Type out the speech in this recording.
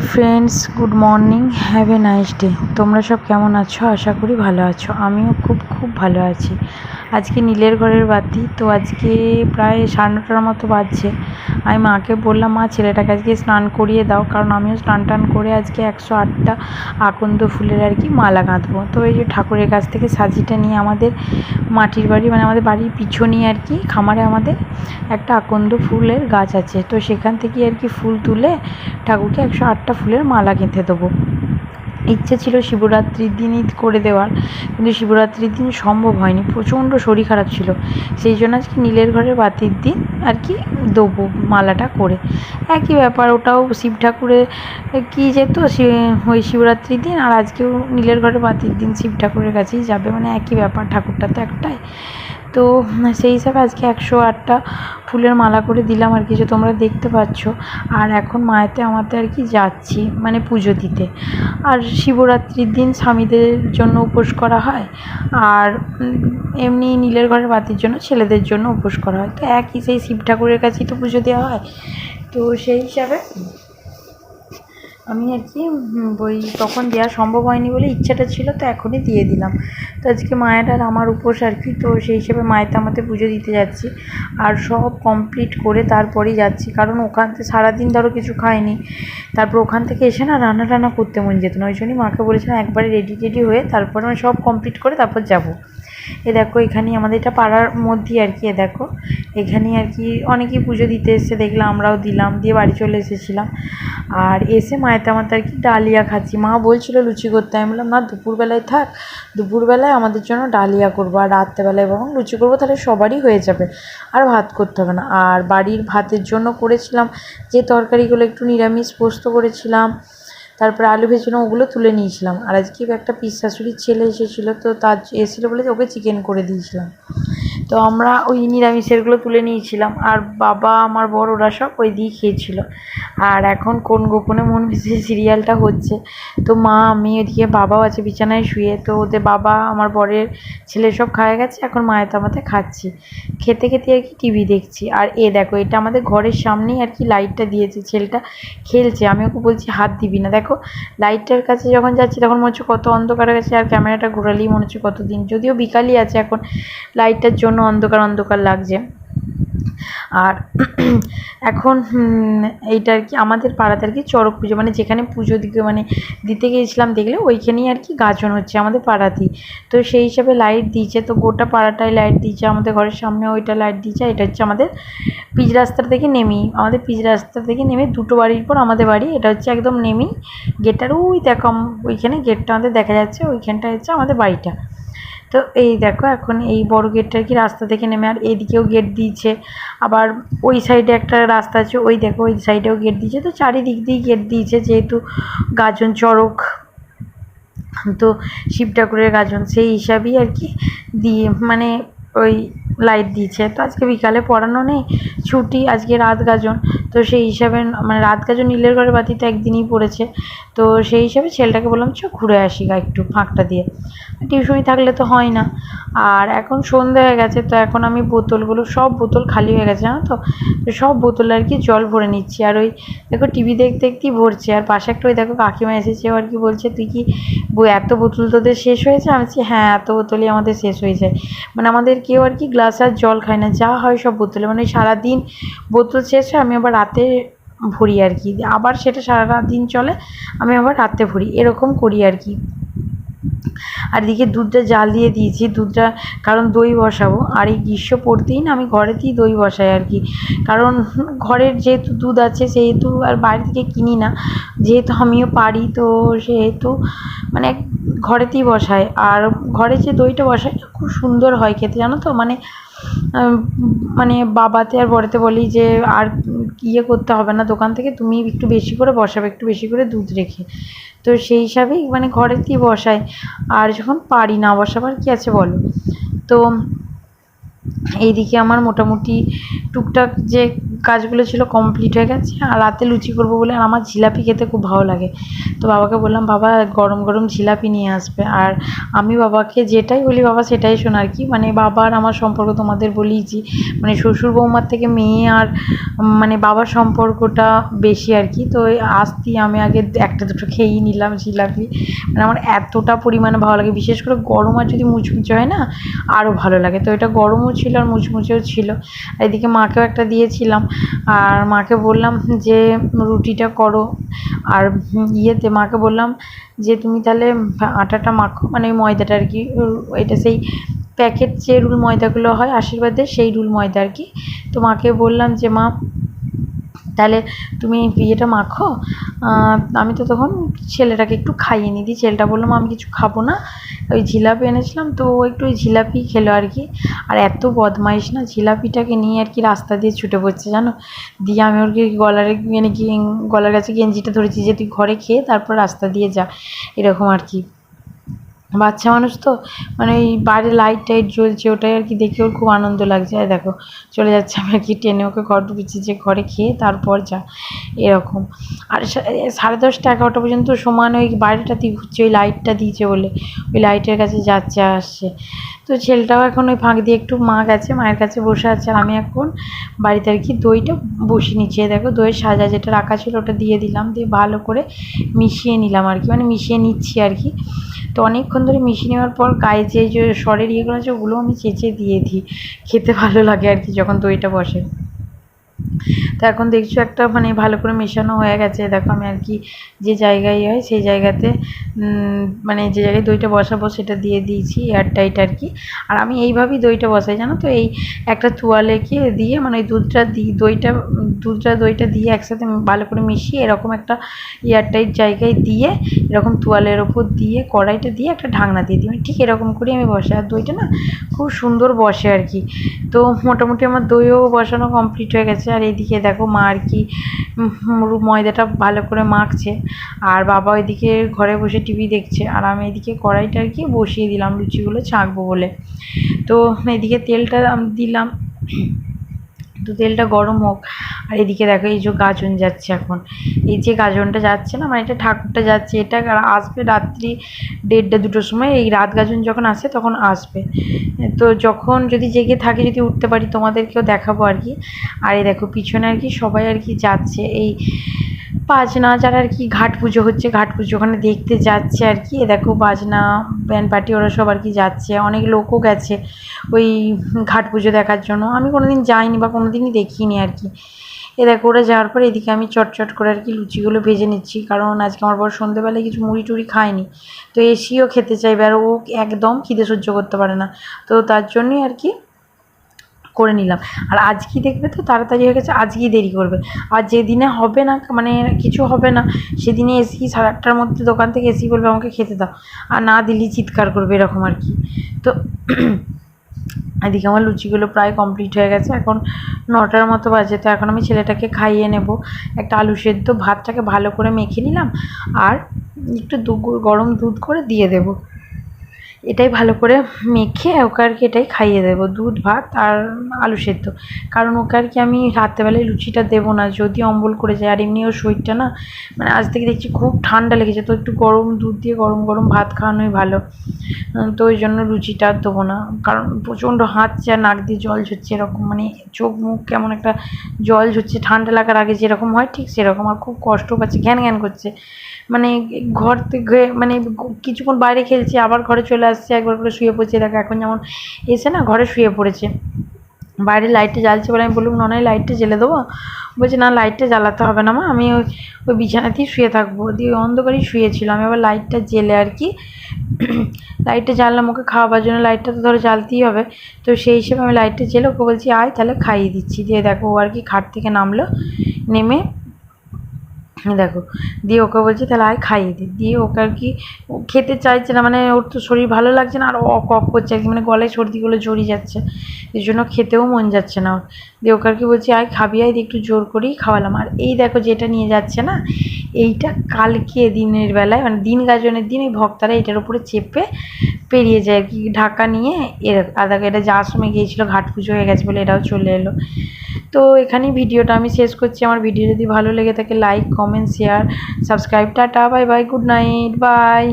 Friends, good morning, have a nice day. তোমরা সব কেমন আছো? আশা করি ভালো আছো। আমিও খুব খুব ভালো আছি। আজকে নীলের ঘরের বাতি, তো আজকে প্রায় 9:30টার মতো বাজছে। আমি মাকে বললাম, মা ছেলেটাকে আজকে স্নান করিয়ে দাও, কারণ আমিও স্নান টান করে আজকে 108টা আকন্দ ফুলের আর কি মালা গাঁথবো। তো এই যে ঠাকুরের কাছ থেকে সাজিটা নিয়ে আমাদের মাটির বাড়ি, মানে আমাদের বাড়ির পিছনেই আর কি খামারে আমাদের একটা আকন্দ ফুলের গাছ আছে। তো সেখান থেকে আর কি ফুল তুলে ঠাকুরকে 108টা ফুলের মালা গেঁথে দেবো। ইচ্ছে ছিল শিবরাত্রির দিনই করে দেওয়ার, কিন্তু শিবরাত্রির দিন সম্ভব হয়নি, প্রচণ্ড শরীর খারাপ ছিল। সেই জন্য আজকে নীলের ঘরের বাতির দিন আর কি দেবো মালাটা করে। একই ব্যাপার, ওটাও শিব ঠাকুরের কি যেত ওই শিবরাত্রির দিন, আর আজকেও নীলের ঘরের বাতির দিন শিব ঠাকুরের কাছেই যাবে, মানে একই ব্যাপার, ঠাকুরটা তো একটাই। তো সেই হিসাবে আজকে 108টা ফুলের মালা করে দিলাম আর কি, যে তোমরা দেখতে পাচ্ছ। আর এখন মায়েতে আমাতে আর কি যাচ্ছি, মানে পুজো দিতে। আর শিবরাত্রির দিন স্বামীদের জন্য উপোস করা হয়, আর এমনি নীলের ঘরের বাতির জন্য ছেলেদের জন্য উপোস করা হয়। তো একই, সেই শিব ঠাকুরের কাছেই তো পুজো দেওয়া হয়। তো সেই হিসাবে আমি আর কি ওই তখন দেওয়া সম্ভব হয়নি বলে ইচ্ছাটা ছিল, তো এখনই দিয়ে দিলাম। তো আজকে মায়ের আর আমার উপোস আর কি, তো সেই হিসেবে মায়েতে আমাদের পুজো দিতে যাচ্ছি। আর সব কমপ্লিট করে তারপরেই যাচ্ছি, কারণ ওখান থেকে সারাদিন ধরো কিছু খাইনি, তারপর ওখান থেকে এসে না রান্না টান্না করতে মন যেত না। ওই জন্যই মাকে বলেছিলাম একবারে রেডি হয়ে তারপরে আমি সব কমপ্লিট করে তারপর যাবো। এ দেখো এখানেই আমাদের এটা পাড়ার মধ্যেই আর কি, এ দেখো এখানেই আর কি অনেকেই পুজো দিতে এসে দেখলাম, আমরাও দিলাম, দিয়ে বাড়ি চলে এসেছিলাম। আর এসে মায়েতে আমার আর কি ডালিয়া খাচ্ছি। মা বলছিল লুচি করতে, আমি বললাম না, দুপুরবেলায় থাক, দুপুরবেলায় আমাদের জন্য ডালিয়া করবো, আর রাত্রেবেলায় বরং লুচি করবো, তাহলে সবারই হয়ে যাবে, আর ভাত করতে হবে না। আর বাড়ির ভাতের জন্য করেছিলাম যে তরকারিগুলো, একটু নিরামিষ পোস্ত করেছিলাম, তারপরে আলু ভেজে ওগুলো তুলে নিয়েছিলাম। আর আজকে একটা পিস শাশুড়ির ছেলে এসেছিলো, তো তার এসেছিলো বলে ওকে চিকেন করে দিয়েছিলাম। তো আমরা ওই নিরামিষেরগুলো তুলে নিয়েছিলাম, আর বাবা আমার বড় ওরা সব ওই দিয়ে খেয়েছিল। আর এখন কোন গোপনে মন ভেসে সিরিয়ালটা হচ্ছে, তো মা আমি এদিকে, বাবাও আছে বিছানায় শুয়ে। তো ওদের বাবা আমার বরের ছেলে সব খাওয়া গেছে, এখন মায়ের তামাতে খাচ্ছি, খেতে খেতে আর কি টিভি দেখছি। আর এ দেখো এটা আমাদের ঘরের সামনেই আর কি লাইটটা দিয়েছে, ছেলেটা খেলছে, আমি ওকে বলছি হাত দিবি না। দেখো লাইটটার কাছে যখন যাচ্ছি তখন মনে হচ্ছে কত অন্ধকার গেছে, আর ক্যামেরাটা ঘোরালেই মনে হচ্ছে কতদিন, যদিও বিকালই আছে এখন, লাইটটার জন্য অন্ধকার অন্ধকার লাগছে। আর এখন এইটা আর কি আমাদের পাড়াতে আর কি চড়ক পুজো, মানে যেখানে পুজো দিতে গিয়েছিলাম দেখলে ওইখানেই আর কি গাজন হচ্ছে আমাদের পাড়াতেই। তো সেই হিসাবে লাইট দিয়েছে, তো গোটা পাড়াটায় লাইট দিয়েছে, আমাদের ঘরের সামনে ওইটা লাইট দিয়েছে। এটা হচ্ছে আমাদের পিচ রাস্তা থেকে নেমেই, আমাদের পিচ রাস্তা থেকে নেমে দুটো বাড়ির পর আমাদের বাড়ি। এটা হচ্ছে একদম নেমেই গেটটার ওই দেখো, ওইখানে গেটটা আমাদের দেখা যাচ্ছে, ওইখানটা হচ্ছে আমাদের বাড়িটা। তো এই দেখো এখন এই বড় গেটটা আর কি রাস্তা থেকে নেমে, আর এদিকেও গেট দিয়েছে, আবার ওই সাইডে একটা রাস্তা আছে, ওই দেখো ওই সাইডেও গেট দিয়েছে। তো চারিদিক দিয়ে গেট দিয়েছে, যেহেতু গাজন চড়ক, তো শিব ঠাকুরের গাজন, সেই হিসাবেই আর কি দিয়ে মানে ওই লাইট দিয়েছে। তো আজকে বিকালে পড়ানো নেই, ছুটি, আজকে রাত গাজন। তো সেই হিসাবে মানে রাত গাজন নীলের ঘরের বাতিতে একদিনই পড়েছে, তো সেই হিসাবে ছেলেটাকে বললাম চ ঘুরে আসি গা একটু ফাঁকটা দিয়ে, টিউশনি থাকলে তো হয় না। আর এখন সন্ধ্যা হয়ে গেছে, তো এখন আমি বোতলগুলো, সব বোতল খালি হয়ে গেছে জানো তো, সব বোতলে আর কি জল ভরে নিচ্ছি। আর ওই দেখো টিভি দেখতে দেখতেই ভরছে। আর পাশে একটা ওই দেখো কাকিমা এসেছে, আর কি বলছে তুই কি এত বোতল তোদের শেষ হয়েছে? আমি বলছি হ্যাঁ, এত বোতলই আমাদের শেষ হয়ে যায়। মানে আমাদের কেউ আর কি গ্লাস আর জল খায় না, যা হয় সব বোতলে, মানে সারাদিন বোতল শেষ হয়, আমি আবার রাতে ভরি আর কি, আবার সেটা সারা দিন চলে, আমি আবার রাতে ভরি, এরকম করি আর কি। আর এদিকে দুধটা জাল দিয়ে দিয়েছি, দুধটা, কারণ দই বসাবো। আর এই গ্রীষ্ম পড়তেই না আমি ঘরেতেই দই বসাই আর কি, কারণ ঘরের যেহেতু দুধ আছে সেহেতু আর বাইরে থেকে কিনি না, যেহেতু আমিও পারি, তো সেহেতু মানে ঘরেতেই বসাই। আর ঘরে যে দইটা বসাই খুব সুন্দর হয় খেতে জানো তো, মানে বাবাতে আর বড়েতে বলি যে আর ইয়ে করতে হবে না দোকান থেকে, তুমি একটু বেশি করে বসাবে, একটু বেশি করে দুধ রেখে। তো সেই হিসাবেই মানে ঘরেতেই বসাই, আর যখন পারি না বসাবার কি আছে বলো। তো এইদিকে আমার মোটামুটি টুকটাক যে কাজগুলো ছিল কমপ্লিট হয়ে গেছে। আর রাতে লুচি করবো বলে, আর আমার জিলাপি খেতে খুব ভালো লাগে। তো বাবাকে বললাম বাবা গরম গরম জিলাপি নিয়ে আসবে। আর আমি বাবাকে যেটাই বলি বাবা সেটাই শোনা আর কি। মানে বাবা আর আমার সম্পর্ক তোমাদের বলিয়েছি, মানে শ্বশুর বৌমার থেকে মেয়ে আর মানে বাবার সম্পর্কটা বেশি আর কি। তো আসতেই আমি আগে একটা দুটো খেয়েই নিলাম জিলাপি। মানে আমার এতটা পরিমাণে ভালো লাগে, বিশেষ করে গরম আর যদি মুচমুচে হয় না আরও ভালো লাগে। তো এটা গরমও ছিল আর মুচমুচেও ছিল। এদিকে মাকেও একটা দিয়েছিলাম। আর মাকে বললাম যে রুটিটা করো। আর ইয়েতে মাকে বললাম যে তুমি তাহলে আটাটা মাখো, মানে ওই ময়দাটা আর কি। এটা সেই প্যাকেট যে রুল ময়দাগুলো হয় আশীর্বাদের, সেই রুল ময়দা আর কি। তো মাকে বললাম যে মা তাহলে তুমি ইয়েটা মাখো। আমি তো তখন ছেলেটাকে একটু খাইয়ে নিই দিই। ছেলেটা বললো মা আমি কিছু খাবো না, ওই জিলাপি এনেছিলাম তো ও একটু ওই জিলাপি খেলো আর কি। আর এত বদমাইশ না, জিলাপিটাকে নিয়ে আর কি রাস্তা দিয়ে ছুটে পড়ছে জানো। দিয়ে আমি ওর কি গলারে মানে কি গলার কাছে গেঞ্জিটা ধরেছি যে তুই ঘরে খেয়ে তারপর রাস্তা দিয়ে যা, এরকম আর কি। বাচ্চা মানুষ তো, মানে ওই বাইরে লাইট টাইট জ্বলছে ওটাই আর কি দেখে ওর খুব আনন্দ লাগছে। আর দেখো চলে যাচ্ছে, আমি আর কি টেনে ওকে ঘর ঢুকেছি যে ঘরে খেয়ে তারপর যা, এরকম। আর 10:30 11টা পর্যন্ত সমান ওই বাইরেটাতেই ঘুরছে, ওই লাইটটা দিয়েছে বলে ওই লাইটের কাছে যাচ্ছে আসছে। তো ছেলেটাও এখন ওই ফাঁক দিয়ে একটু মা গেছে, মায়ের কাছে বসে আছে। আর আমি এখন বাড়িতে আর কি দইটা বসিয়ে নিচ্ছি। দেখো দইয়ের সাজা যেটা রাখা ছিল ওটা দিয়ে দিলাম, দিয়ে ভালো করে মিশিয়ে নিলাম আর কি, মানে মিশিয়ে নিচ্ছি আর কি। তো অনেকক্ষণ ধরে মিশিয়ে নেওয়ার পর গায়ে যে সরের ইয়েগুলো আছে ওগুলো আমি চেঁচে দিয়ে দিই, খেতে ভালো লাগে আর কি যখন দইটা বসে। তো এখন দেখছো একটা মানে ভালো করে মেশানো হয়ে গেছে। দেখো আমি আর কি যে জায়গায় হয় সেই জায়গাতে মানে যে জায়গায় দইটা বসাবো সেটা দিয়ে দিয়েছি এয়ারটাইট আর কি। আর আমি এইভাবেই দইটা বসাই জানো তো, এই একটা তোয়ালেকে দিয়ে মানে ওই দইটা দিয়ে একসাথে ভালো করে মিশিয়ে এরকম একটা এয়ারটাইট জায়গায় দিয়ে এরকম তোয়ালের ওপর দিয়ে কড়াইটা দিয়ে একটা ঢাকনা দিয়ে দিই, মানে ঠিক এরকম করেই আমি বসাই। আর দইটা না খুব সুন্দর বসে আর কি। তো মোটামুটি আমার দইও বসানো কমপ্লিট হয়ে গেছে। আর এইদিকে দেখো মা আর কি ময়দাটা ভালো করে মাখছে, আর বাবা ওইদিকে ঘরে বসে টিভি দেখছে। আর আমি এদিকে কড়াইটা আর কি বসিয়ে দিলাম লুচিগুলো ছাঁকবো বলে। তো এদিকে তেলটা দিলাম, তো তেলটা গরম হোক। আর এদিকে দেখো এই যে গাজন যাচ্ছে এখন, এই যে গাজনটা যাচ্ছে না মানে এটা ঠাকুরটা যাচ্ছে, এটা আসবে রাত্রি 1:30 2টোর সময়। এই রাত গাজন যখন আসে তখন আসবে। তো যখন যদি জেগে থাকে যদি উঠতে পারি তোমাদেরকেও দেখাবো আর কি। আর এই দেখো পিছনে আর কি সবাই আর কি যাচ্ছে, এই বাজনা যারা আর কি ঘাট পুজো হচ্ছে ঘাট পুজো ওখানে দেখতে যাচ্ছে আর কি। দেখো বাজনা ব্যান্ড পার্টি ওরা সব আর কি যাচ্ছে, অনেক লোকও গেছে ওই ঘাট পুজো দেখার জন্য। আমি কোনোদিন যাইনি বা কোনোদিনই দেখিনি আর কি। এ দেখো ওরা যাওয়ার পর এদিকে আমি চটচট করে আর কি লুচিগুলো ভেজে নিচ্ছি, কারণ আজকে আমার বর সন্ধ্যেবেলায় কিছু মুড়ি টুড়ি খায়নি, তো এসিও খেতে চাইবে আর ও একদম খিদে সহ্য করতে পারে না। তো তার জন্যই আর কি করে নিলাম। আর আজকেই দেখবে তো তাড়াতাড়ি হয়ে গেছে, আজকেই দেরি করবে। আর যেদিনে হবে না মানে কিছু হবে না সেদিনে এসি 8:30টার মধ্যে দোকান থেকে এসি বলবে আমাকে খেতে দাও, আর না দিলেই চিৎকার করবে এরকম আর কি। তো এদিকে আমার লুচিগুলো প্রায় কমপ্লিট হয়ে গেছে, এখন 9টার মতো বাজে। তো এখন আমি ছেলেটাকে খাইয়ে নেব। একটা আলু সেদ্ধ ভাতটাকে ভালো করে মেখে নিলাম, আর একটু গরম দুধ করে দিয়ে দেবো। এটাই ভালো করে মেখে ওকে আর কি এটাই খাইয়ে দেবো, দুধ ভাত আর আলু সেদ্ধ। কারণ ওকে আর কি আমি রাত্রেবেলায় লুচিটা দেবো না, যদি অম্বল করে যায়। আর এমনি ওর শরীরটা না মানে আজ থেকে দেখছি খুব ঠান্ডা লেগেছে, তো একটু গরম দুধ দিয়ে গরম গরম ভাত খাওয়ানোই ভালো। তো ওই জন্য লুচিটা আর দেবো না, কারণ প্রচণ্ড হাঁচছে আর নাক দিয়ে জল ঝরছে এরকম, মানে চোখ মুখ কেমন একটা জল ঝরছে, ঠান্ডা লাগার আগে যেরকম হয় ঠিক সেরকম। আর খুব কষ্ট পাচ্ছে, ঘ্যান ঘ্যান করছে, মানে ঘর থেকে মানে কিছুক্ষণ বাইরে খেলছে আবার ঘরে চলে আসছে, একবার করে শুয়ে পড়ছে। দেখো এখন যেমন এসে না ঘরে শুয়ে পড়েছে, বাইরে লাইটটা জ্বালছে বলে আমি বললাম নয় লাইটটা জ্বেলে দেবো। বলছে না লাইটটা জ্বালাতে হবে না মা, আমি ওই বিছানাতেই শুয়ে থাকবো। দিয়ে অন্ধকারেই শুয়েছিল, আমি আবার লাইটটা জ্বেলে আর কি লাইটটা জ্বাললাম ওকে খাওয়াবার জন্য, লাইটটা তো ধরো জ্বালতেই হবে। তো সেই হিসেবে আমি লাইটটা জ্বেলে ওকে বলছি আয় তাহলে খাইয়ে দিচ্ছি। দিয়ে দেখো ও আর কি খাট থেকে নামলো, নেমে দেখো দিয়ে ওকে বলছি তাহলে আয় খাইয়ে দিই। দিয়ে ওকে আর কি খেতে চাইছে না, মানে ওর তো শরীর ভালো লাগছে না, আর অক করছে আর কি, মানে গলায় সর্দিগুলো জড়িয়ে যাচ্ছে, এই জন্য খেতেও মন যাচ্ছে না ওর। দিয়ে ওকে আর কি বলছি আয় খাবি আয়, দিয়ে একটু জোর করেই খাওয়ালাম। আর এই দেখো যেটা নিয়ে যাচ্ছে না, এইটা কালকে দিনের বেলায় মানে দিন গাজনের দিন এই ভক্তারা এটার উপরে চেপে পেরিয়ে যায় আর কি, ঢাকা নিয়ে আদাকে এটা যাওয়ার সময় গিয়েছিলো, ঘাট পুজো হয়ে গেছে বলে এটাও চলে এলো। তো এখানেই ভিডিওটা আমি শেষ করছি। আমার ভিডিও যদি ভালো লেগে থাকে লাইক, কমেন্ট, শেয়ার, সাবস্ক্রাইব। টাটা, bye bye, good night, by.